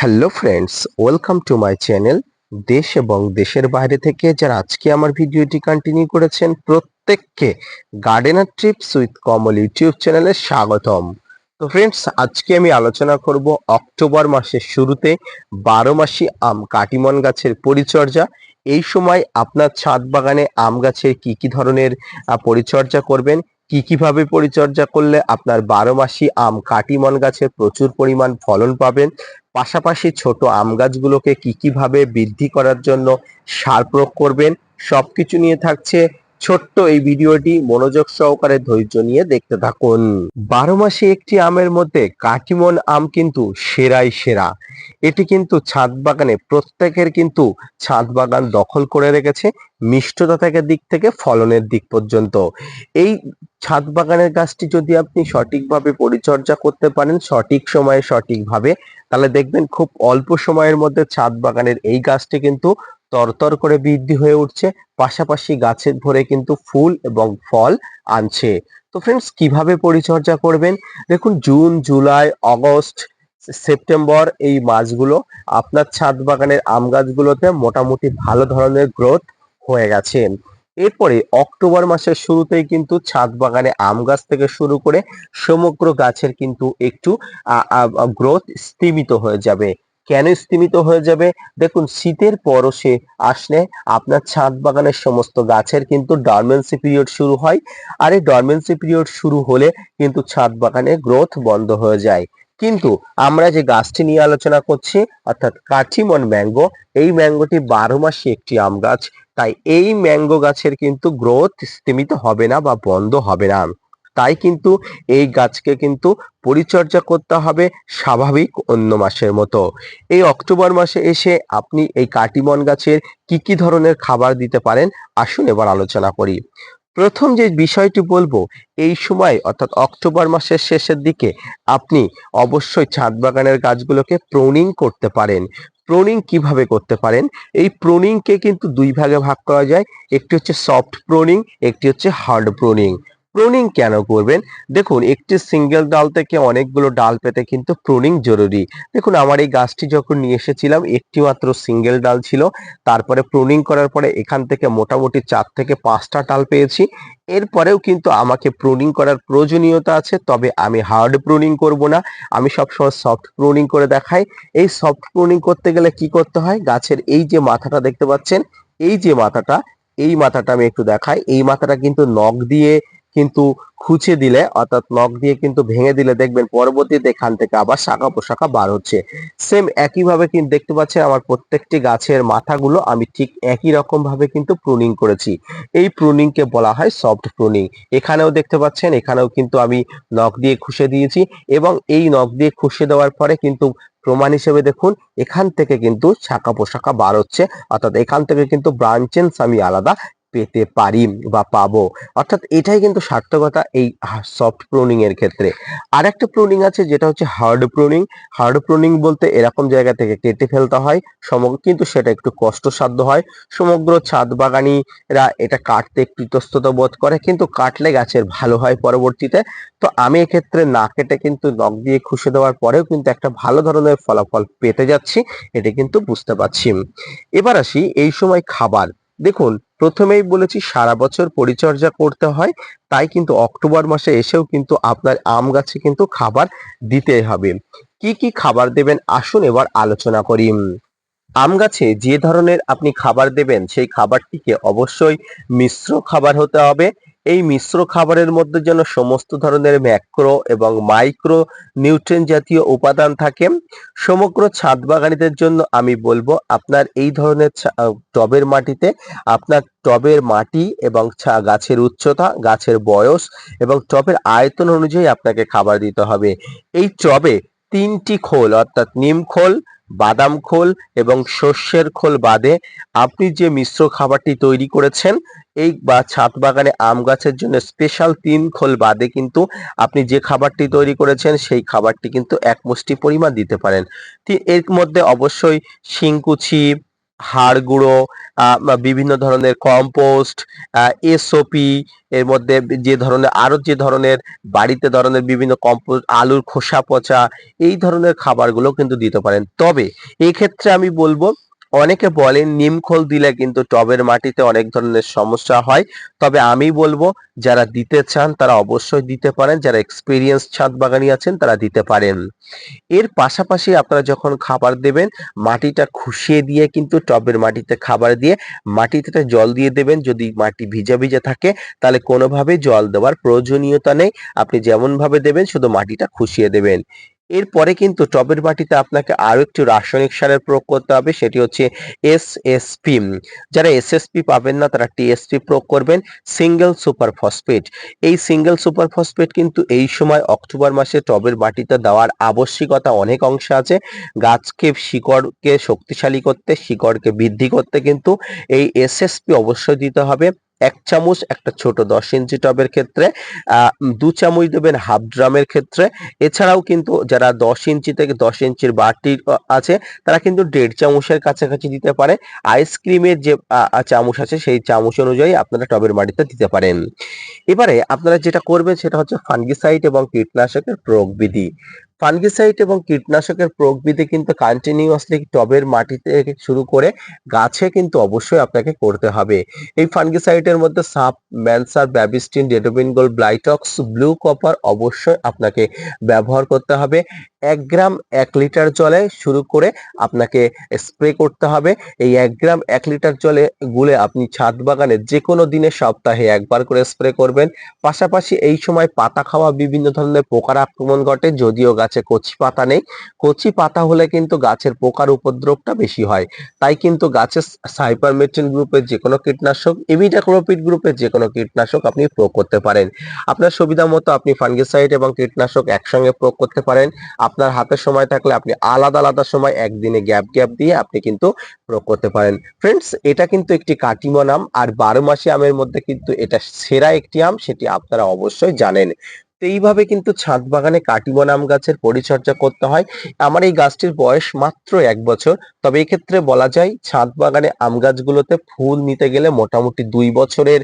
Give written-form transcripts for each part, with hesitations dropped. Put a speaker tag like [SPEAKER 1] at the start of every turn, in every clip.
[SPEAKER 1] Hello friends, welcome to my channel. দেশ এবং দেশের বাইরে থেকে যারা আজকে আমার ভিডিওটি কন্টিনিউ করেছেন প্রত্যেককে gardener TRIPS with Kamal YouTube চ্যানেলে স্বাগতম। তো ফ্রেন্ডস, আজকে আমি আলোচনা করব অক্টোবর মাসের শুরুতে 12 মাসি আম কাটিমন গাছের পরিচর্যা। এই সময় আপনার ছাদ বাগানে আম গাছের কি কি ধরনের পরিচর্যা করবেন, কি কিভাবে পরিচর্যা করলে আপনার 12 মাসি আম কাটিমন গাছের প্রচুর পরিমাণ ফলন পাবেন, পাশাপাশি ছোট আম গাছগুলোকে কি কিভাবে বৃদ্ধি করার জন্য সার প্রয়োগ করবেন, সবকিছু নিয়ে থাকছে ছোট্ট এই ভিডিওটি। মনোযোগ সহকারে ধৈর্য নিয়ে দেখতে থাকুন। 12 মাসে একটি আমের মধ্যে কাটিমন আম কিন্তু সেরাই সেরা। এটি কিন্তু ছাদ বাগানে প্রত্যেকের কিন্তু ছাদ বাগান দখল করে রেখেছে, মিষ্টতা থেকে দিক থেকে ফলনের দিক পর্যন্ত। এই ছাদ বাগানের গাছটি যদি আপনি সঠিকভাবে পরিচর্যা করতে পারেন, সঠিক সময়ে সঠিকভাবে, তাহলে দেখবেন খুব অল্প সময়ের মধ্যে ছাদ বাগানের এই গাছটি কিন্তু তরতর করে বৃদ্ধি হয়ে উঠছে, পাশাপাশি গাছের ভরে কিন্তু ফুল এবং ফল আনছে। তো ফ্রেন্ডস, কিভাবে পরিচর্যা করবেন? দেখুন, জুন, জুলাই, আগস্ট, সেপ্টেম্বর এই মাসগুলো আপনার ছাদ বাগানের আম গাছগুলোতে মোটামুটি ভালো ধরনের গ্রোথ হয়ে গেছে। এরপরে অক্টোবর মাসের শুরুতেই কিন্তু ছাদ বাগানে আম গাছ থেকে শুরু করে সমগ্র গাছের কিন্তু একটু গ্রোথ স্তিমিত হয়ে যাবে। কেন স্তিমিত হয়ে যাবে? দেখুন, শীতের পরশে আসলে আপনার ছাদ বাগানের সমস্ত গাছের কিন্তু ডরমেন্সি পিরিয়ড শুরু হয়, আর এই ডরমেন্সি পিরিয়ড শুরু হলে কিন্তু ছাদ বাগানে গ্রোথ বন্ধ হয়ে যায়। কিন্তু আমরা যে গাছটি নিয়ে আলোচনা করছি, অর্থাৎ কাঠিমন ম্যাঙ্গো, এই ম্যাঙ্গোটি 12 মাসে একটি আম গাছ, তাই এই ম্যাঙ্গো গাছের কিন্তু গ্রোথ স্তিমিত হবে না বা বন্ধ হবে না। তাই কিন্তু এই গাছকে কিন্তু পরিচর্যা করতে হবে স্বাভাবিক অন্য মাসের মতো। এই অক্টোবর মাসে এসে আপনি এই কাটিমন গাছের কি কি ধরনের খাবার দিতে পারেন, আসুন এবার আলোচনা করি। প্রথম যে বিষয়টি বলবো, এই সময় অর্থাৎ অক্টোবর মাসের শেষের দিকে আপনি অবশ্যই ছাদ বাগানের গাছগুলোকে প্রুনিং করতে পারেন। প্রুনিং কিভাবে করতে পারেন? এই প্রুনিংকে কিন্তু দুই ভাগে ভাগ করা যায়। একটি হচ্ছে সফট প্রুনিং, একটি হচ্ছে হার্ড প্রুনিং। প্রুনিং কেন করবেন? দেখুন, একটি সিঙ্গেল ডাল থেকে অনেকগুলো ডাল পেতে কিন্তু প্রুনিং জরুরি। দেখুন, আমার এই গাছটি যখন নিয়ে এসেছিলাম একটি মাত্র সিঙ্গেল ডাল ছিল, তারপরে প্রুনিং করার পরে এখান থেকে মোটামুটি 4 থেকে 5টা ডাল পেয়েছি। এরপরেও কিন্তু আমাকে প্রুনিং করার প্রয়োজনীয়তা আছে, তবে আমি হার্ড প্রুনিং করব না, আমি সবসময় সফট প্রুনিং করে দেখাই। এই সফট প্রুনিং করতে গেলে কি করতে হয়? গাছের এই যে মাথাটা দেখতে পাচ্ছেন, এই যে মাথাটা, এই মাথাটা আমি একটু দেখাই। এই মাথাটা কিন্তু নখ দিয়ে কিন্তু খুঁচে দিলে, অর্থাৎ নখ দিয়ে কিন্তু ভেঙে দিলে দেখবেন পরবর্তীতে এখান থেকে আবার শাখা প্রশাখা বার হচ্ছে। সেম একইভাবে কিন্তু দেখতে পাচ্ছেন আমার প্রত্যেকটি গাছের মাথাগুলো আমি ঠিক একই রকম ভাবে কিন্তু প্রুনিং করেছি। এই প্রুনিং কে বলা হয় সফট প্রুনিং। এখানেও দেখতে পাচ্ছেন, এখানেও কিন্তু আমি নখ দিয়ে খুশে দিয়েছি, এবং এই নখ দিয়ে খুশে দেওয়ার পরে কিন্তু প্রমাণ হিসেবে দেখুন এখান থেকে কিন্তু শাখা প্রশাখা বার হচ্ছে, অর্থাৎ এখান থেকে কিন্তু ব্রাঞ্চেস আমি আলাদা পেতে পারি বা পাবো। অর্থাৎ এটাই কিন্তু সার্থকতা এই সফট প্রুনিং এর ক্ষেত্রে। আর একটা প্রুনিং আছে যেটা হচ্ছে হার্ড প্রুনিং। হার্ড প্রুনিং বলতে এরকম জায়গা থেকে কেটে ফেলতে হয় সমগ্র, কিন্তু সেটা একটু কষ্টসাধ্য হয়। সমগ্র ছাদ বাগানিরা এটা কাটতে একটু ইতস্তত বোধ করে, কিন্তু কাটলে গাছের ভালো হয় পরবর্তীতে। তো আমি এক্ষেত্রে না কেটে কিন্তু নখ দিয়ে খুশে দেওয়ার পরেও কিন্তু একটা ভালো ধরনের ফলাফল পেতে যাচ্ছি, এটা কিন্তু বুঝতে পারছি। এবার আসি এই সময় খাবার। দেখুন, প্রথমেই বলেছি সারা বছর পরিচর্যা করতে হয়, তাই কিন্তু অক্টোবর মাসে এসেও কিন্তু আপনার আম গাছে কিন্তু খাবার দিতে হবে। কি কি খাবার দেবেন, আসুন এবার আলোচনা করি। আম গাছে যে ধরনের আপনি খাবার দেবেন সেই খাবারটিকে অবশ্যই মিশ্র খাবার হতে হবে। এই মিশ্র খাবারের মধ্যে যেন সমস্ত ধরনের ম্যাক্রো এবং মাইক্রো নিউট্রিয়েন্ট জাতীয় উপাদান থাকে। সমগ্র ছাদ বাগানীদের জন্য আমি বলবো, আপনার এই ধরনের টবের মাটিতে আপনার টবের মাটি এবং গাছের উচ্চতা, গাছের বয়স এবং টবের আয়তন অনুযায়ী আপনাকে খাবার দিতে হবে। এই টবে 3টি খোল, অর্থাৎ নিম খোল, বাদাম খোল এবং শস্যের খোল বাদে আপনি যে মিশ্র খাবারটি তৈরি করেছেন, এই বা ছাদ বাগানে আম গাছের জন্য স্পেশাল 3 খোল বাদে কিন্তু আপনি যে খাবারটি তৈরি করেছেন সেই খাবারটি কিন্তু 1 মুষ্টি পরিমাণ দিতে পারেন। এর মধ্যে অবশ্যই শিংকুচি, হাড় গুঁড়ো, বা বিভিন্ন ধরনের কম্পোস্ট, এসওপি, এর মধ্যে যে ধরনের বাড়িতে ধরনের বিভিন্ন কম্পোস্ট, আলুর খোসা পচা, এই ধরনের খাবারগুলো কিন্তু দিতে পারেন। তবে এই ক্ষেত্রে আমি বলবো, অনেকে বলেন নিমখোল দিলে কিন্তু টবের মাটিতে অনেক ধরনের সমস্যা হয়। তবে আমি বলবো, যারা দিতে চান তারা অবশ্যই দিতে পারেন, যারা এক্সপিরিয়েন্স ছাদ বাগানি আছেন তারা দিতে পারেন। এর পাশাপাশি আপনারা যখন খাবার দেবেন, মাটিটা খুশিয়ে দিয়ে কিন্তু টবের মাটিতে খাবার দিয়ে মাটিতে জল দিয়ে দেবেন। যদি মাটি ভিজা ভিজা থাকে তাহলে কোনোভাবেই জল দেওয়ার প্রয়োজনীয়তা নেই। আপনি যেমন ভাবে দেবেন শুধু মাটিটা খুশিয়ে দেবেন। এরপরে কিন্তু টবের মাটিতে আপনাকে আরো একটি রাসায়নিক সারের প্রয়োগ করতে হবে, সেটি হচ্ছে এসএসপি। যারা এসএসপি পাবেন না তারা টিএসপি প্রয়োগ করবেন, সিঙ্গেল সুপার ফসফেট। এই সিঙ্গেল সুপার ফসফেট কিন্তু এই সময় অক্টোবর মাসে টবের মাটিতে দেওয়ার আবশ্যিকতা অনেক অংশে আছে। গাছকে শিকড়কে শক্তিশালী করতে, শিকড়কে বৃদ্ধি করতে কিন্তু এই এসএসপি অবশ্যই দিতে হবে। 1 চামচ একটা ছোট 10 ইঞ্চি টবের ক্ষেত্রে, 2 চামচ দেবেন হাফ ড্রামের ক্ষেত্রে। এছাড়াও কিন্তু যারা 10 ইঞ্চি থেকে 10 ইঞ্চির বাড়তি আছে তারা কিন্তু 1.5 চামচের কাছাকাছি দিতে পারে। আইসক্রিমের যে চামচ আছে সেই চামচ অনুযায়ী আপনারা টবের মাটিতে দিতে পারেন। এবারে আপনারা যেটা করবেন সেটা হচ্ছে ফাঙ্গিসাইড এবং কীটনাশকের প্রয়োগ বিধি। ফাঙ্গিসাইড এবং কীটনাশকের প্রয়োগ বিধি কিন্তু কন্টিনিউয়াসলি টবের মাটি থেকে শুরু করে গাছে কিন্তু অবশ্যই আপনাকে করতে হবে। এই ফাঙ্গিসাইডের মধ্যে সাপ, ম্যানসার, ব্যাবিস্টিন, ডেটোবিনগোল, ব্লাইটক্স, ব্লু কপার অবশ্যই আপনাকে ব্যবহার করতে হবে। 1 গ্রাম 1 লিটার জলে শুরু করে আপনাকে স্প্রে করতে হবে। এই 1 গ্রাম 1 লিটার জলে গুলে আপনি ছাদ বাগানে যেকোনো দিনে সপ্তাহে একবার করে স্প্রে করবেন। পাশাপাশি এই সময় পাতা খাওয়া বিভিন্ন ধরনের পোকার আক্রমণ ঘটে, যদিও গাছে কচি পাতা নেই। কচি পাতা হলে কিন্তু গাছের পোকার উপদ্রবটা বেশি হয়। তাই কিন্তু গাছের সাইপারমেথ্রিন গ্রুপের যেকোনো কীটনাশক, ইমিডাক্লোপিড গ্রুপের যেকোনো কীটনাশক আপনি প্রয়োগ করতে পারেন। আপনার সুবিধা মতো আপনি ফাঙ্গিসাইড এবং কীটনাশক একসঙ্গে প্রয়োগ করতে পারেন। আপনার হাতে সময় থাকলে আপনি আলাদা আলাদা সময় একদিনে গ্যাপ দিয়ে আপনি কিন্তু প্রয়োগ করতে পারেন। ফ্রেন্ডস, এটা কিন্তু একটি কাটিমন আম, আর 12 মাসি আমের মধ্যে কিন্তু এটা সেরা একটি আম, সেটি আপনারা অবশ্যই জানেন। তো এইভাবে কিন্তু ছাদ বাগানে কাটিমন আম গাছের পরিচর্যা করতে হয়। আমার এই গাছটির বয়স মাত্র 1 বছর। তবে এক্ষেত্রে বলা যায় ছাদ বাগানে আম গাছগুলোতে ফুল নিতে গেলে মোটামুটি 2 বছরের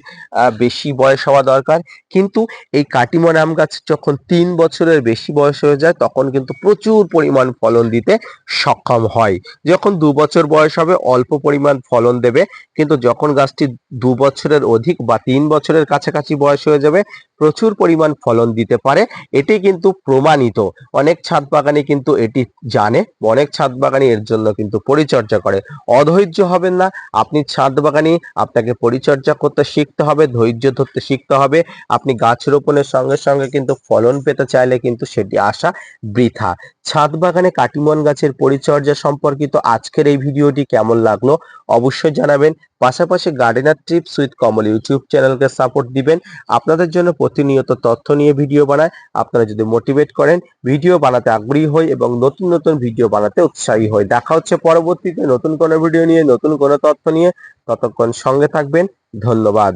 [SPEAKER 1] বেশি বয়স হওয়া দরকার। কিন্তু এই কাটিমন আম গাছ যখন 3 বছরের বেশি বয়স হয়ে যায় তখন কিন্তু প্রচুর পরিমাণ ফলন দিতে সক্ষম হয়। যখন 2 বছর বয়স হবে অল্প পরিমাণ ফলন দেবে, কিন্তু যখন গাছটি 2 বছরের অধিক বা 3 বছরের কাছাকাছি বয়স হয়ে যাবে প্রচুর পরিমাণ ফলন দিতে পারে। এটি কিন্তু প্রমাণিত। অনেক ছাদ বাগানি কিন্তু এটি জানে, অনেক ছাদ বাগানি এর জন্য কিন্তু পরিচর্যা করে। অধৈর্য হবেন না, আপনি ছাদ বাগানি, আপনাকে পরিচর্যা করতে শিখতে হবে, ধৈর্য ধরতে শিখতে হবে। আপনি গাছ রোপণের সঙ্গে সঙ্গে কিন্তু ফলন পেতে চাইলে কিন্তু সেটি আশা বৃথা। ছাদ বাগানে কাটিমন গাছের পরিচর্যা সম্পর্কিত আজকের এই ভিডিওটি কেমন লাগলো অবশ্যই জানাবেন। পাশাপাশি gardener tips with Kamal YouTube চ্যানেলকে সাপোর্ট দিবেন। আপনাদের জন্য প্রতিনিয়ত তথ্য নিয়ে ভিডিও বানায়। আপনারা যদি মোটিভেট করেন, ভিডিও বানাতে আগ্রহী হই এবং নতুন নতুন ভিডিও বানাতে উৎসাহী হই। দেখা হচ্ছে পরবর্তীতে নতুন কোনো ভিডিও নিয়ে, নতুন কোনো তথ্য নিয়ে। ততক্ষণ সঙ্গে থাকবেন। ধন্যবাদ।